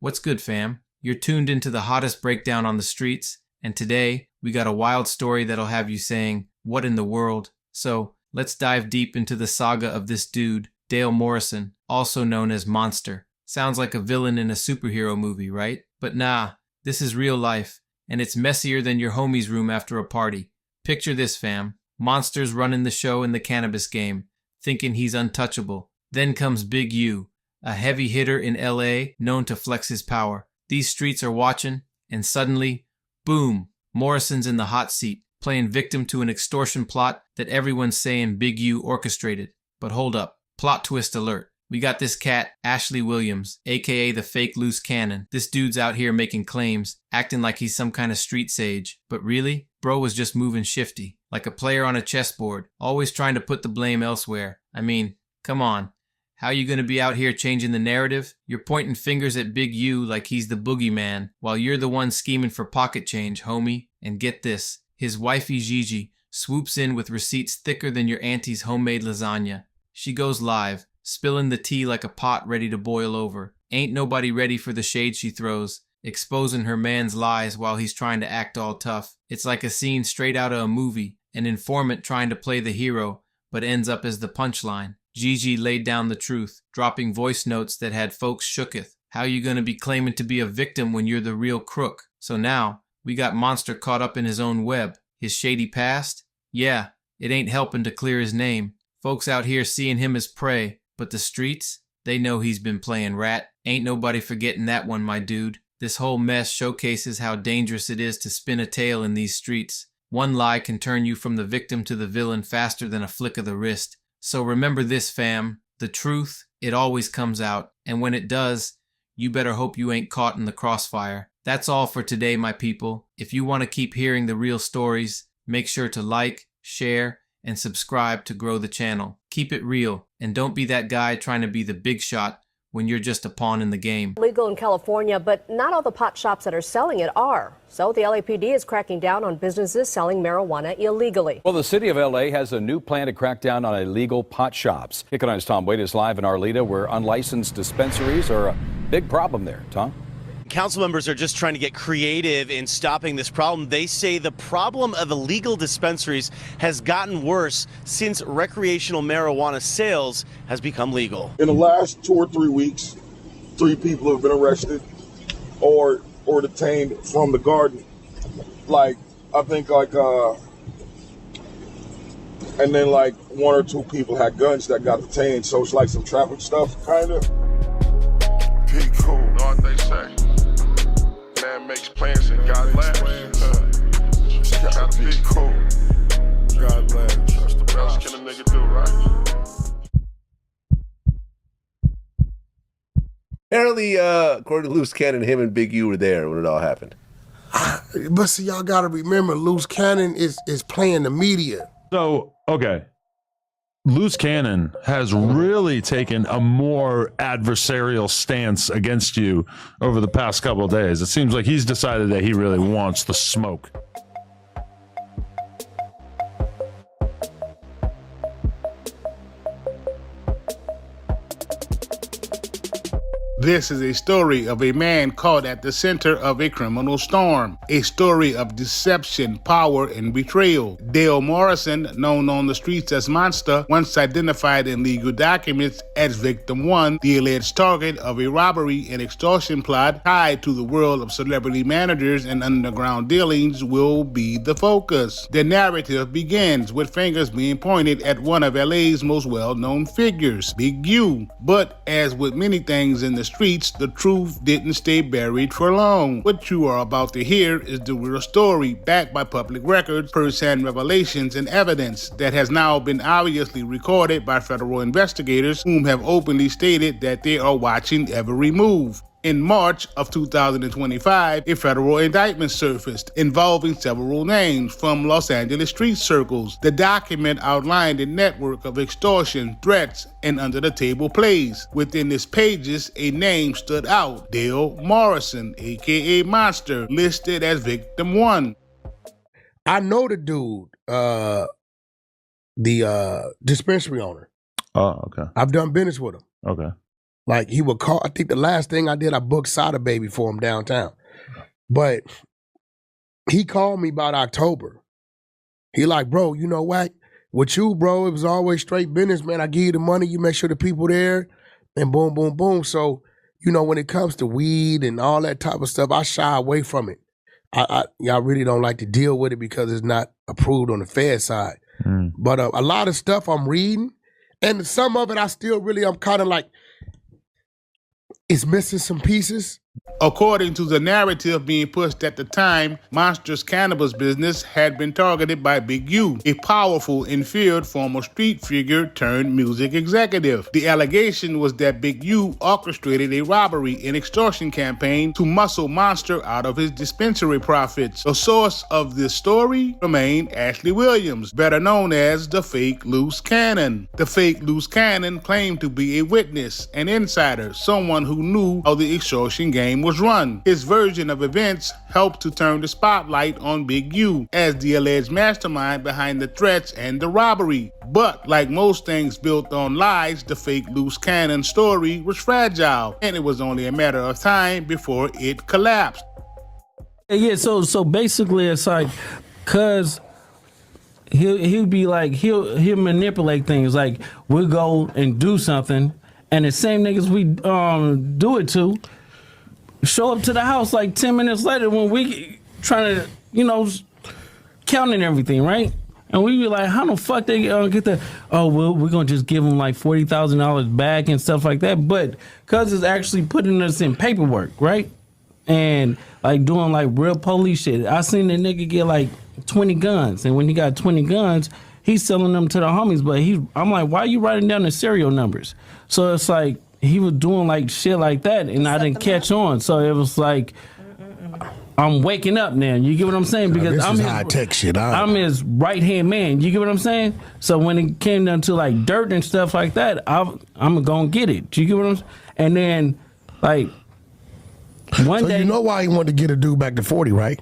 What's good, fam? You're tuned into the hottest breakdown on the streets, and today we got a wild story that'll have you saying, what in the world? So let's dive deep into the saga of this dude, Dale Morrison, also known as Monster. Sounds like a villain in a superhero movie, right? But nah, this is real life, and it's messier than your homie's room after a party. Picture this, fam. Monster's running the show in the cannabis game, thinking he's untouchable. Then comes Big U, a heavy hitter in LA known to flex his power. These streets are watching, and suddenly, boom, Morrison's in the hot seat, playing victim to an extortion plot that everyone's saying Big U orchestrated. But hold up, plot twist alert. We got this cat, Ashley Williams, aka the fake loose cannon. This dude's out here making claims, acting like he's some kind of street sage. But really, bro was just moving shifty, like a player on a chessboard, always trying to put the blame elsewhere. I mean, come on. How you gonna be out here changing the narrative? You're pointing fingers at Big U like he's the boogeyman, while you're the one scheming for pocket change, homie. And get this, his wifey Gigi swoops in with receipts thicker than your auntie's homemade lasagna. She goes live, spilling the tea like a pot ready to boil over. Ain't nobody ready for the shade she throws, exposing her man's lies while he's trying to act all tough. It's like a scene straight out of a movie, an informant trying to play the hero, but ends up as the punchline. Gigi laid down the truth, dropping voice notes that had folks shooketh. How you gonna be claiming to be a victim when you're the real crook? So now, we got Monster caught up in his own web. His shady past? Yeah, it ain't helping to clear his name. Folks out here seeing him as prey, but the streets, they know he's been playing rat. Ain't nobody forgetting that one, my dude. This whole mess showcases how dangerous it is to spin a tale in these streets. One lie can turn you from the victim to the villain faster than a flick of the wrist. So remember this, fam. The truth, it always comes out. And when it does, you better hope you ain't caught in the crossfire. That's all for today, my people. If you want to keep hearing the real stories, make sure to like, share, and subscribe to grow the channel. Keep it real, and don't be that guy trying to be the big shot when you're just a pawn in the game. Legal in California, but not all the pot shops that are selling it are. So the LAPD is cracking down on businesses selling marijuana illegally. Well, the city of LA has a new plan to crack down on illegal pot shops. Kick It On's Tom Wade is live in Arleta, where unlicensed dispensaries are a big problem there. Tom? Council members are just trying to get creative in stopping this problem. They say the problem of illegal dispensaries has gotten worse since recreational marijuana sales has become legal. In the last 2 or 3 weeks, 3 people have been arrested or detained from the garden. And then 1 or 2 people had guns that got detained. So it's like some traffic stuff, kind of. Be cool, know what they say. Man makes plans and God laughs. Gotta be cool. God bless. That's the best can a nigga do, right? Apparently, according to Loose Cannon, him and Big U were there when it all happened. But see, y'all gotta remember, Loose Cannon is playing the media. So, okay. Loose Cannon has really taken a more adversarial stance against you over the past couple of days. It seems like he's decided that he really wants the smoke. This is a story of a man caught at the center of a criminal storm. A story of deception, power, and betrayal. Dale Morrison, known on the streets as Monster, once identified in legal documents as Victim 1, the alleged target of a robbery and extortion plot tied to the world of celebrity managers and underground dealings, will be the focus. The narrative begins with fingers being pointed at one of LA's most well-known figures, Big U. But as with many things in the streets, the truth didn't stay buried for long. What you are about to hear is the real story, backed by public records, first-hand revelations, and evidence that has now been obviously recorded by federal investigators whom have openly stated that they are watching every move. In March of 2025, a federal indictment surfaced involving several names from Los Angeles street circles. The document outlined a network of extortion, threats, and under-the-table plays. Within its pages, a name stood out: Dale Morrison, aka Monster, listed as Victim 1. I know the dude, the dispensary owner. Oh, okay. I've done business with him. Okay. Like he would call. I think the last thing I did, I booked Sada Baby for him downtown. But he called me about October. He like, bro, you know what? With you, bro, it was always straight business, man. I give you the money, you make sure the people there, and boom, boom, boom. So, when it comes to weed and all that type of stuff, I shy away from it. I really don't like to deal with it because it's not approved on the Fed side. But a lot of stuff I'm reading, and some of it I'm kind of like, it's missing some pieces. According to the narrative being pushed at the time, Monster's cannabis business had been targeted by Big U, a powerful and feared former street figure turned music executive. The allegation was that Big U orchestrated a robbery and extortion campaign to muscle Monster out of his dispensary profits. The source of this story remained Ashley Williams, better known as the fake Loose Cannon. The fake Loose Cannon claimed to be a witness, an insider, someone who knew how the extortion game was run. His version of events helped to turn the spotlight on Big U as the alleged mastermind behind the threats and the robbery. But like most things built on lies, the fake Loose Cannon story was fragile, and it was only a matter of time before it collapsed. Yeah, so basically it's like, cause he'll be like, he'll manipulate things. Like, we'll go and do something, and the same niggas we do it to show up to the house like 10 minutes later when we trying to, counting everything, right? And we be like, how the fuck they get the, well, we're going to just give them like $40,000 back and stuff like that. But because it's actually putting us in paperwork, right? And like doing like real police shit. I seen the nigga get like 20 guns. And when he got 20 guns, he's selling them to the homies. But I'm like, why are you writing down the serial numbers? So it's like, he was doing like shit like that, and I didn't catch on. So it was like, I'm waking up now. You get what I'm saying? Because I'm high tech shit. I'm his right hand man. You get what I'm saying? So when it came down to like dirt and stuff like that, I'm gonna get it. You get what I'm saying? And then like one day, you know why he wanted to get a dude back to 40, right?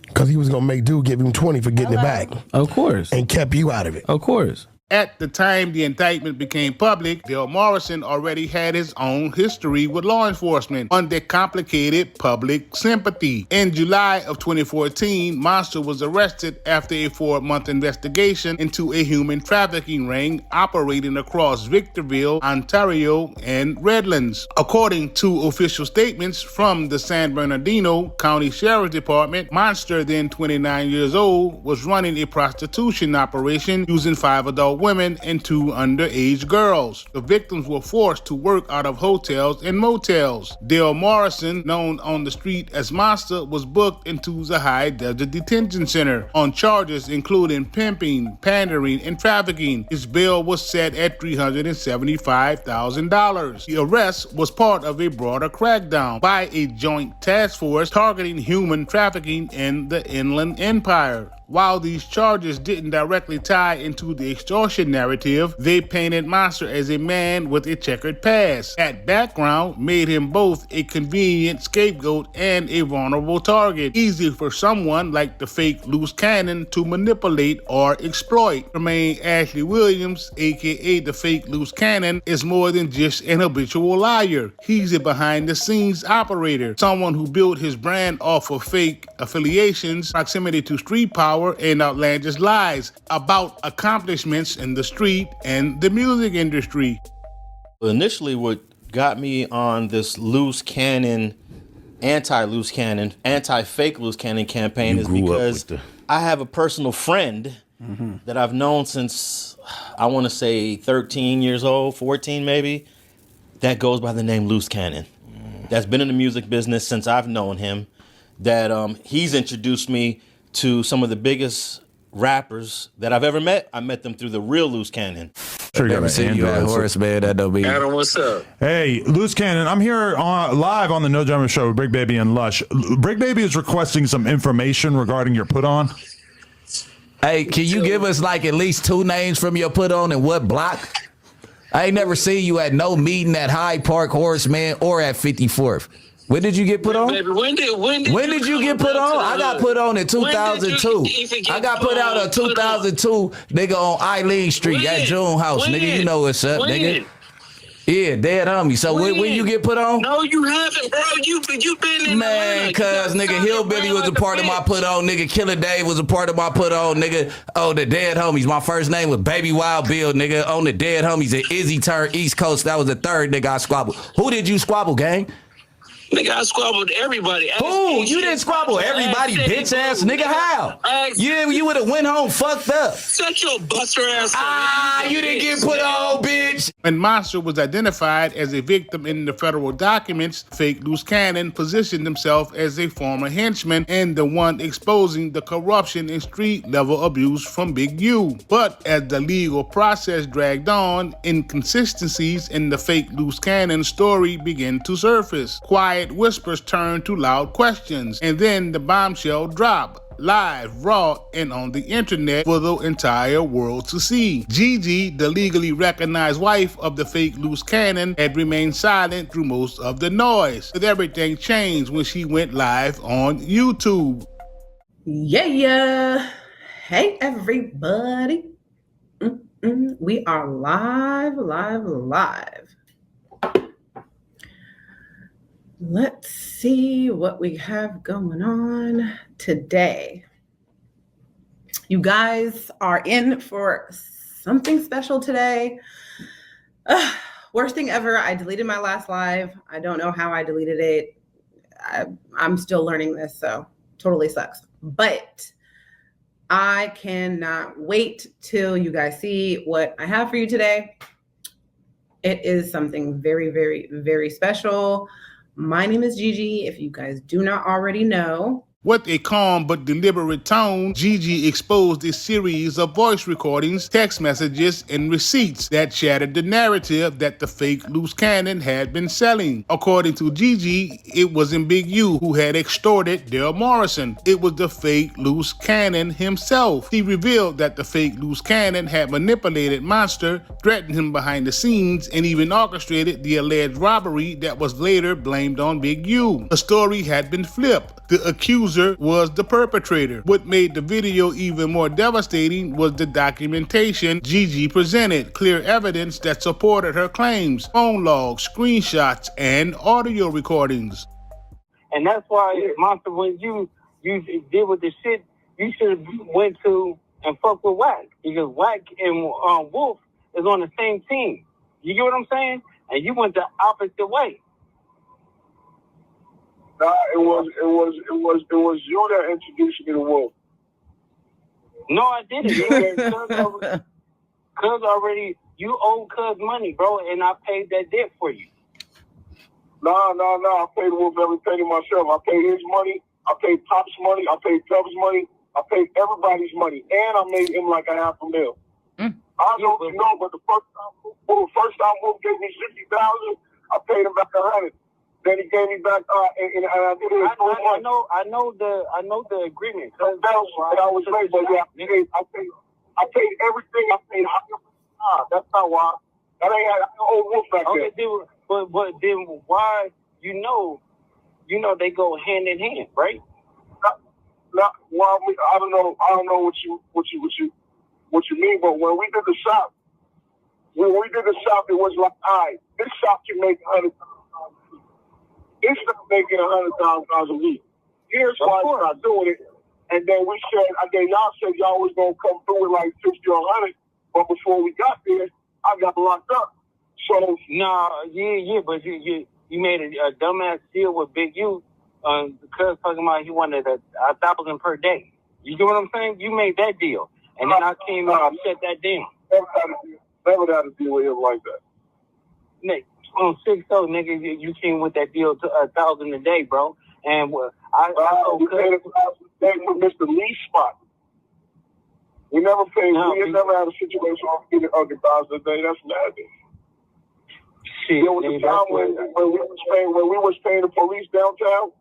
Because he was gonna make dude give him 20 for getting it back. Of course. And kept you out of it. Of course. At the time the indictment became public, Dale Morrison already had his own history with law enforcement under complicated public sympathy. In July of 2014, Monster was arrested after a 4-month investigation into a human trafficking ring operating across Victorville, Ontario, and Redlands. According to official statements from the San Bernardino County Sheriff's Department, Monster, then 29 years old, was running a prostitution operation using 5 adult women and 2 underage girls. The victims were forced to work out of hotels and motels. Dale Morrison, known on the street as Monster, was booked into the High Desert Detention Center on charges including pimping, pandering, and trafficking. His bail was set at $375,000. The arrest was part of a broader crackdown by a joint task force targeting human trafficking in the Inland Empire. While these charges didn't directly tie into the extortion narrative, they painted Monster as a man with a checkered past. That background made him both a convenient scapegoat and a vulnerable target, easy for someone like the fake Loose Cannon to manipulate or exploit. Jermaine Ashley Williams, aka the fake Loose Cannon, is more than just an habitual liar. He's a behind-the-scenes operator, someone who built his brand off of fake affiliations, proximity to street power, and outlandish lies about accomplishments in the street and the music industry. Initially, what got me on this loose cannon, anti-loose cannon, anti-fake loose cannon campaign is because I have a personal friend that I've known since, I want to say 13 years old, 14 maybe, that goes by the name Loose Cannon. That's been in the music business since I've known him, that he's introduced me to some of the biggest rappers that I've ever met. I met them through the real Loose Cannon. Sure, never seen you at Horace, man. That don't be. Adam, what's up? Hey, Loose Cannon, I'm here live on the No Drama Show with Brick Baby and Lush. Brick Baby is requesting some information regarding your put on. Hey, can you give us like at least 2 names from your put on and what block? I ain't never seen you at no meeting at Hyde Park, Horace, man, or at 54th. When did you get put on? Baby, when did you get put on? I got put on in 2002. I got put out in 2002, nigga, on Eileen Street at June House. Nigga, you know what's up, nigga. Yeah, dead homie. So when you get put on? No, you haven't, bro. You been in Man, cuz nigga, Hillbilly was a part of my put on. Nigga, Killer Dave was a part of my put on. Nigga, oh, the Dead Homies. My first name was Baby Wild Bill, nigga. On the Dead Homies, and Izzy turned East Coast. That was the third nigga I squabbled. Who did you squabble, gang? Nigga, I squabbled everybody. Who? You didn't squabble everybody, bitch ass nigga. How? You would have went home fucked up. Shut your buster ass. You didn't get put on, bitch. When Monster was identified as a victim in the federal documents, fake Loose Cannon positioned himself as a former henchman and the one exposing the corruption and street-level abuse from Big U. But as the legal process dragged on, inconsistencies in the fake Loose Cannon story began to surface. Quiet whispers turned to loud questions, and then the bombshell dropped. Live, raw, and on the internet for the entire world to see. Gigi, the legally recognized wife of the fake Loose Cannon, had remained silent through most of the noise. But everything changed when she went live on YouTube. Yeah. Hey, everybody. We are live. Let's see what we have going on today. You guys are in for something special today. Worst thing ever, I deleted my last live. I don't know how I deleted it. I'm still learning this, so totally sucks. But I cannot wait till you guys see what I have for you today. It is something very, very, very special. My name is Gigi, if you guys do not already know. With a calm but deliberate tone, Gigi exposed a series of voice recordings, text messages, and receipts that shattered the narrative that the fake Loose Cannon had been selling. According to Gigi, it wasn't Big U who had extorted Dale Morrison. It was the fake Loose Cannon himself. He revealed that the fake Loose Cannon had manipulated Monster, threatened him behind the scenes, and even orchestrated the alleged robbery that was later blamed on Big U. The story had been flipped. The accuser was the perpetrator. What made the video even more devastating was the documentation Gigi presented, clear evidence that supported her claims, phone logs, screenshots, and audio recordings. And that's why, Monster, when you did with the shit, you should have went to and fuck with Wack, because Wack and Wolf is on the same team. You get what I'm saying? And you went the opposite way. Nah, it was you that introduced me to Wolf. No, I didn't. Cuz already, you owe Cuz money, bro, and I paid that debt for you. Nah. I paid Wolf every penny myself. I paid his money. I paid Pop's money. I paid Tubbs' money. I paid everybody's money, and I made him like $500,000. I don't know if you know, but the first time Wolf gave me $60,000, I paid him back $100,000. Then he gave me back, and I did it. I know the agreement. That was I was late, but yeah, I paid everything. I paid that's not why. That ain't I owe Wolf back there. But then why? You know, they go hand in hand, right? Well, I don't know what you mean. But when we did the shop, it was like, all right, this shop can make $100,000. It's not making $100,000 a week. Here's why it's not doing it. And then y'all said y'all was gonna come through with like 50 or 100, but before we got there, I got locked up. So but you made a dumbass deal with Big U, because talking about he wanted $1,000 per day. You get what I'm saying? You made that deal, and then I came out and shut that down. Never had a deal with him like that. Nick. On 6-0, nigga, you came with that deal to $1,000 a day, bro. And we paid $1,000 a day for Mr. Lee's spot. We never paid. We never had a situation where we getting $100,000 a day. That's nasty. Shit, there was a time when we was paying the police downtown.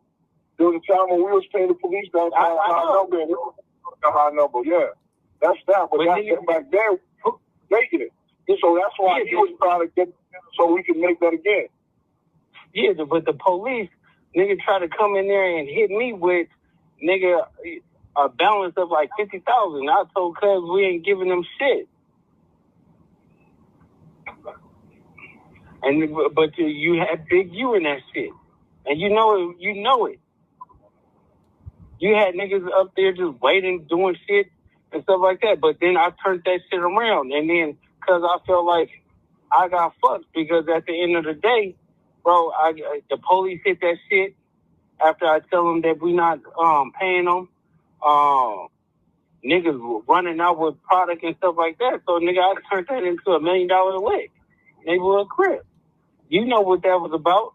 There was a time when we was paying the police downtown. High number, yeah. That's that. But that's back then, making it. So that's why he was trying to get so we can make that again. Yeah, but the police, nigga, try to come in there and hit me with, nigga, a balance of like $50,000. I told Cuz we ain't giving them shit. And but you had Big U in that shit, and you know it. You had niggas up there just waiting, doing shit and stuff like that. But then I turned that shit around, and then because I felt like I got fucked, because at the end of the day, bro, the police hit that shit after I tell them that we not paying them. Niggas running out with product and stuff like that. So nigga, I turned that into $1 million lick. Neighborhood crib. You know what that was about.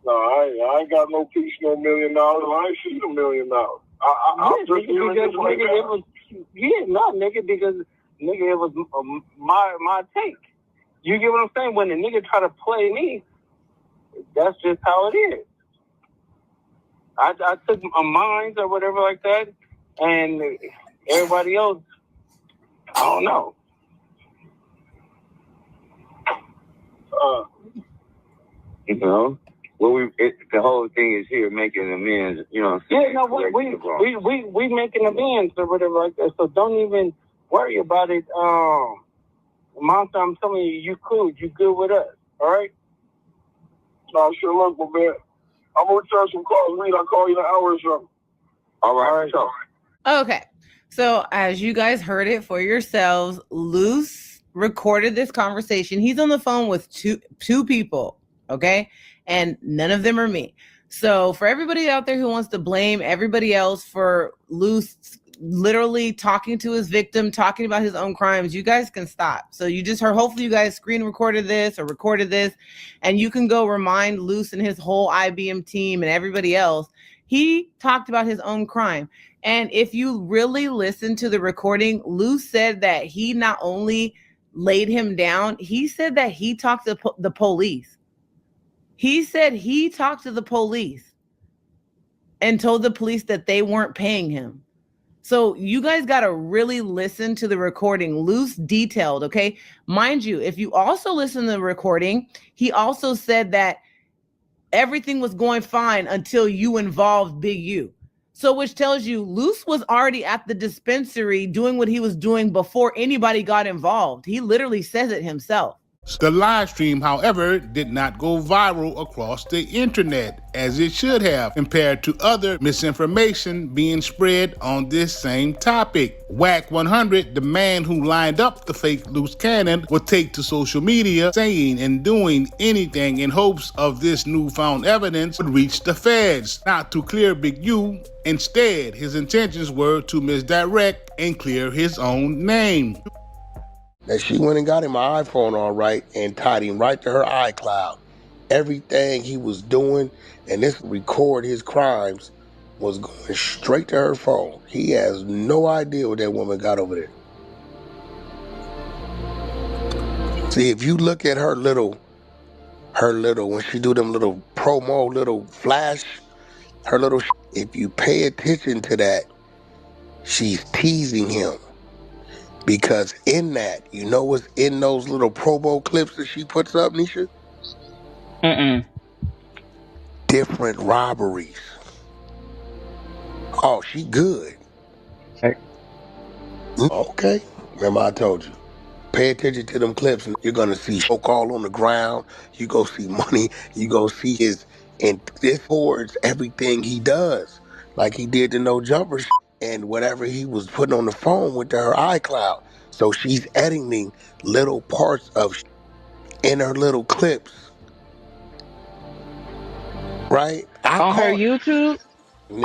No, I ain't got no piece, no $1 million. I ain't seen $1 million. Because it was my take. You get what I'm saying? When the nigga try to play me, that's just how it is. I took a mines or whatever like that, and everybody else, I don't know. You know, the whole thing is here making amends. You know. Yeah, no, we making amends or whatever like that. So don't even worry about it. Monster, I'm telling you, you cool. You good with us, all right? No, sure look, man. I'm gonna return some calls. Reed, I'll call you in an hour or something. All right. Okay. So as you guys heard it for yourselves, Luce recorded this conversation. He's on the phone with two people, okay? And none of them are me. So for everybody out there who wants to blame everybody else for Luce literally talking to his victim, talking about his own crimes, you guys can stop. So you just heard, hopefully you guys screen recorded this or recorded this, and you can go remind Luce and his whole IBM team and everybody else. He talked about his own crime. And if you really listen to the recording, Luce said that he not only laid him down, he said that he talked to the police. He said he talked to the police and told the police that they weren't paying him. So you guys got to really listen to the recording. Luce detailed, okay? Mind you, if you also listen to the recording, he also said that everything was going fine until you involved Big U. So which tells you Luce was already at the dispensary doing what he was doing before anybody got involved. He literally says it himself. The live stream, however, did not go viral across the internet as it should have, compared to other misinformation being spread on this same topic. Whack 100, the man who lined up the fake Luce Cannon, would take to social media saying and doing anything in hopes of this newfound evidence would reach the feds, not to clear Big U. Instead, his intentions were to misdirect and clear his own name. That she went and got him an iPhone all right and tied him right to her iCloud. Everything he was doing, and this record his crimes, was going straight to her phone. He has no idea what that woman got over there. See, if you look at her little, when she do them little promo, little flash, if you pay attention to that, she's teasing him. Because in that, you know what's in those little promo clips that she puts up, Nisha? Different robberies. Oh, she good. Okay. Remember I told you. Pay attention to them clips and you're going to see choke all on the ground. You go see money. You go see his, and this forwards everything he does. Like he did the no jumper and whatever he was putting on the phone went to her iCloud. So she's editing little parts of in her little clips. Right? On her YouTube?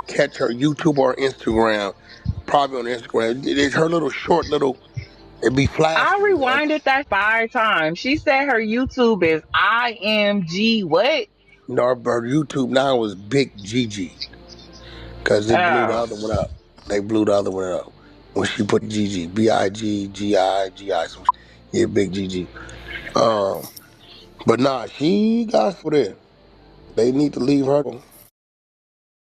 Catch her YouTube or Instagram. Probably on Instagram. It's her little short little, it be flashing. I rewinded that 5 times. She said her YouTube is IMG what? No, her YouTube now is Big Gigi. Because it blew the other one up. They blew the other one up. When she put Gigi, B-I-G-G-I-G-I, some yeah, Big Gigi. But nah, she got for there. They need to leave her.